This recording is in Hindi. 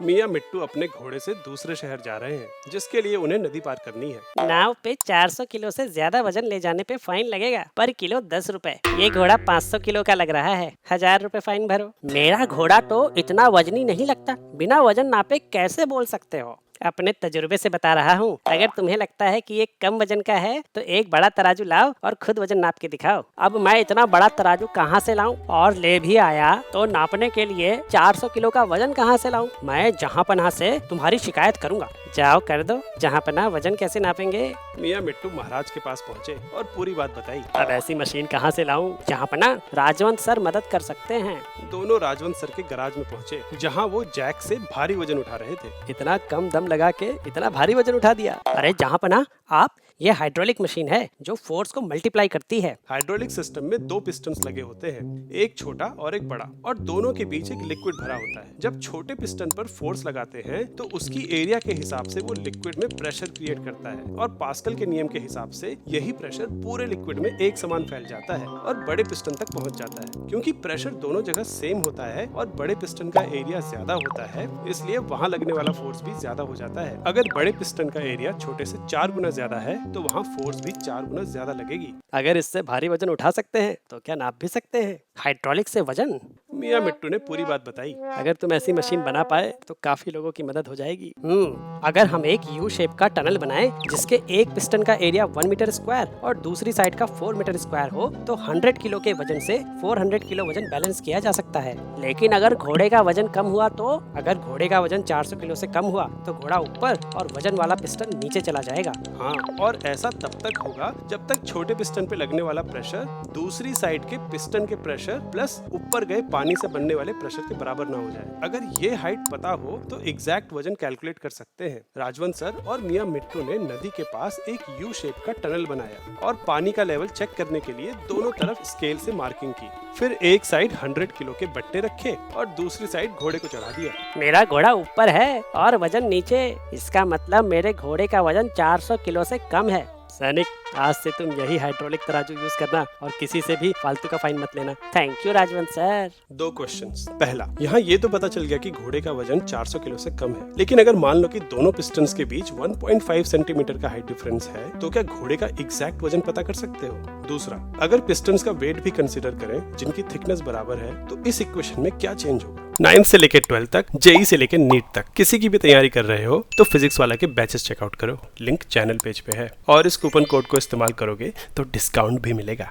मियाँ मिट्टू अपने घोड़े से दूसरे शहर जा रहे हैं, जिसके लिए उन्हें नदी पार करनी है। नाव पे 400 किलो से ज्यादा वजन ले जाने पे फाइन लगेगा, पर किलो 10 रुपए। ये घोड़ा 500 किलो का लग रहा है, 1000 रुपए फाइन भरो। मेरा घोड़ा तो इतना वजनी नहीं लगता, बिना वजन नापे कैसे बोल सकते हो? अपने तजुर्बे से बता रहा हूँ। अगर तुम्हें लगता है कि ये कम वजन का है तो एक बड़ा तराजू लाओ और खुद वजन नाप के दिखाओ। अब मैं इतना बड़ा तराजू कहाँ से लाऊं? और ले भी आया तो नापने के लिए 400 किलो का वजन कहाँ से लाऊं? मैं जहाँ पनाह से तुम्हारी शिकायत करूंगा। जाओ कर दो जहाँ पनाह, वजन कैसे नापेंगे? मियाँ मिट्टू महाराज के पास पहुँचे और पूरी बात बताई। अब ऐसी मशीन कहाँ से लाऊं? जहाँ पनाह राजवंत सर मदद कर सकते हैं। दोनों राजवंत सर के गराज में पहुँचे, जहाँ वो जैक से भारी वजन उठा रहे थे। इतना कम दम लगा के इतना भारी वजन उठा दिया। अरे जहाँ पनाह आप, ये हाइड्रोलिक मशीन है जो फोर्स को मल्टीप्लाई करती है। हाइड्रोलिक सिस्टम में 2 पिस्टन्स लगे होते हैं, एक छोटा और एक बड़ा, और दोनों के बीच एक लिक्विड भरा होता है। जब छोटे पिस्टन पर फोर्स लगाते हैं तो उसकी एरिया के हिसाब से वो लिक्विड में प्रेशर क्रिएट करता है, और पास्कल के नियम के हिसाब से यही प्रेशर पूरे लिक्विड में एक समान फैल जाता है और बड़े पिस्टन तक पहुंच जाता है। क्योंकि प्रेशर दोनों जगह सेम होता है और बड़े पिस्टन का एरिया ज्यादा होता है, इसलिए वहाँ लगने वाला फोर्स भी ज्यादा हो जाता है। अगर बड़े पिस्टन का एरिया छोटे से 4 गुना ज्यादा है तो वहाँ फोर्स भी 4 गुना ज्यादा लगेगी। अगर इससे भारी वजन उठा सकते हैं तो क्या नाप भी सकते हैं हाइड्रोलिक से वजन? मियाँ मिट्टू ने पूरी बात बताई। अगर तुम ऐसी मशीन बना पाए तो काफी लोगों की मदद हो जाएगी। अगर हम एक यू शेप का टनल बनाएं जिसके एक पिस्टन का एरिया 1 मीटर स्क्वायर और दूसरी साइड का 4 मीटर स्क्वायर हो तो 100 किलो के वजन से 400 किलो वजन बैलेंस किया जा सकता है। लेकिन अगर घोड़े का वजन कम हुआ तो? अगर घोड़े का वजन 400 किलो से कम हुआ तो घोड़ा ऊपर और वजन वाला पिस्टन नीचे चला जाएगा। हाँ, और ऐसा तब तक होगा जब तक छोटे पिस्टन पे लगने वाला प्रेशर दूसरी साइड के पिस्टन के प्रेशर प्लस ऊपर गए पानी से बनने वाले प्रेशर के बराबर ना हो जाए। अगर ये हाइट पता हो तो एग्जैक्ट वजन कैलकुलेट कर सकते हैं। राजवंत सर और मियाँ मिट्टू ने नदी के पास एक यू शेप का टनल बनाया और पानी का लेवल चेक करने के लिए दोनों तरफ स्केल से मार्किंग की। फिर एक साइड 100 किलो के बट्टे रखे और दूसरी साइड घोड़े को चढ़ा दिया। मेरा घोड़ा ऊपर है और वजन नीचे, इसका मतलब मेरे घोड़े का वजन 400 किलो से कम है। सैनिक, आज से तुम यही हाइड्रोलिक तराजू यूज करना और किसी से भी फालतू का फाइन मत लेना। Thank you Rajwant sir. 2 questions. पहला, यहाँ ये तो पता चल गया कि घोड़े का वजन 400 किलो से कम है, लेकिन अगर मान लो कि दोनों पिस्टन्स के बीच 1.5 सेंटीमीटर का हाइट डिफरेंस है तो क्या घोड़े का एग्जैक्ट वजन पता कर सकते हो? दूसरा, अगर पिस्टन्स का वेट भी कंसिडर करें जिनकी थिकनेस बराबर है तो इस इक्वेशन में क्या चेंज होगा? 9 से लेकर 12 तक, जेई से लेकर नीट तक किसी की भी तैयारी कर रहे हो तो फिजिक्स वाला के बैचेस चेकआउट करो, लिंक चैनल पेज पे है, और इस कूपन कोड को इस्तेमाल करोगे तो डिस्काउंट भी मिलेगा।